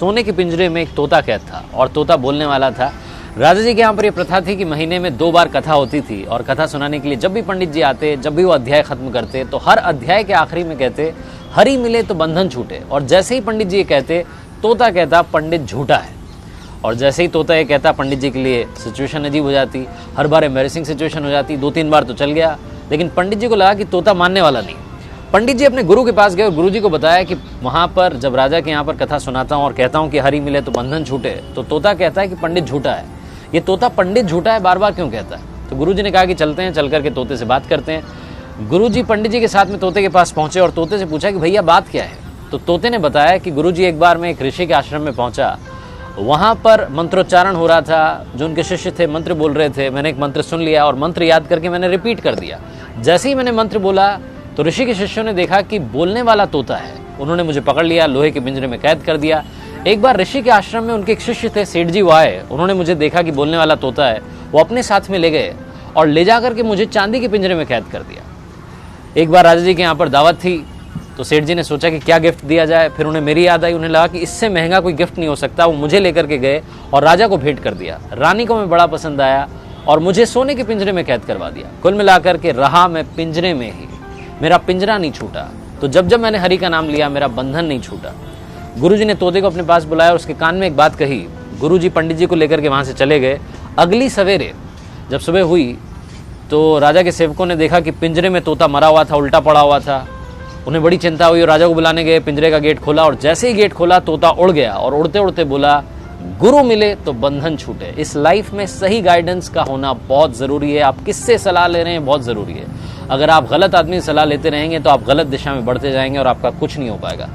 सोने के पिंजरे में एक तोता कैद था और तोता बोलने वाला था। राजा जी के यहाँ पर यह प्रथा थी कि महीने में 2 बार कथा होती थी और कथा सुनाने के लिए जब भी पंडित जी आते, जब भी वो अध्याय खत्म करते तो हर अध्याय के आखिरी में कहते हरि मिले तो बंधन छूटे। और जैसे ही पंडित जी ये कहते तोता कहता पंडित झूठा है। और जैसे ही तोता ये कहता पंडित जी के लिए सिचुएशन अजीब हो जाती, हर बार एम्बैरेसिंग सिचुएशन हो जाती। 2-3 बार तो चल गया, लेकिन पंडित जी को लगा कि तोता मानने वाला नहीं। पंडित जी अपने गुरु के पास गए और गुरु जी को बताया कि वहाँ पर जब राजा के यहाँ पर कथा सुनाता हूँ और कहता हूँ कि हरि मिले तो बंधन छूटे, तो तोता कहता है कि पंडित झूठा है। ये तोता पंडित झूठा है बार बार क्यों कहता है? तो गुरु जी ने कहा कि चलते हैं, चल करके तोते से बात करते हैं। गुरु जी पंडित जी के साथ में तोते के पास पहुंचे और तोते से पूछा कि भैया बात क्या है? तो तोते ने बताया कि गुरु जी एक बार मैं एक ऋषि के आश्रम में पहुंचा, वहां पर मंत्रोच्चारण हो रहा था, जो उनके शिष्य थे मंत्र बोल रहे थे। मैंने एक मंत्र सुन लिया और मंत्र याद करके मैंने रिपीट कर दिया। जैसे ही मैंने मंत्र बोला तो ऋषि के शिष्यों ने देखा कि बोलने वाला तोता है। उन्होंने मुझे पकड़ लिया, लोहे के पिंजरे में कैद कर दिया। एक बार ऋषि के आश्रम में उनके एक शिष्य थे, सेठ जी, वो आए। उन्होंने मुझे देखा कि बोलने वाला तोता है, वो अपने साथ में ले गए और ले जाकर के मुझे चांदी के पिंजरे में कैद कर दिया। एक बार राजा जी के यहाँ पर दावत थी तो सेठ जी ने सोचा कि क्या गिफ्ट दिया जाए। फिर उन्हें मेरी याद आई, उन्हें लगा कि इससे महंगा कोई गिफ्ट नहीं हो सकता। वो मुझे लेकर के गए और राजा को भेंट कर दिया। रानी को मैं बड़ा पसंद आया और मुझे सोने के पिंजरे में कैद करवा दिया। कुल मिलाकर के रहा मैं पिंजरे में ही, मेरा पिंजरा नहीं छूटा। तो जब जब मैंने हरि का नाम लिया मेरा बंधन नहीं छूटा। गुरुजी ने तोते को अपने पास बुलाया और उसके कान में एक बात कही। गुरुजी पंडित जी को लेकर के वहां से चले गए। अगली सवेरे जब सुबह हुई तो राजा के सेवकों ने देखा कि पिंजरे में तोता मरा हुआ था, उल्टा पड़ा हुआ था। उन्हें बड़ी चिंता हुई और राजा को बुलाने गए। पिंजरे का गेट खोला और जैसे ही गेट खोला तोता उड़ गया और उड़ते उड़ते बोला गुरु मिले तो बंधन छूटे। इस लाइफ में सही गाइडेंस का होना बहुत ज़रूरी है। आप किससे सलाह ले रहे हैं बहुत ज़रूरी है। अगर आप गलत आदमी से सलाह लेते रहेंगे तो आप गलत दिशा में बढ़ते जाएंगे और आपका कुछ नहीं हो पाएगा।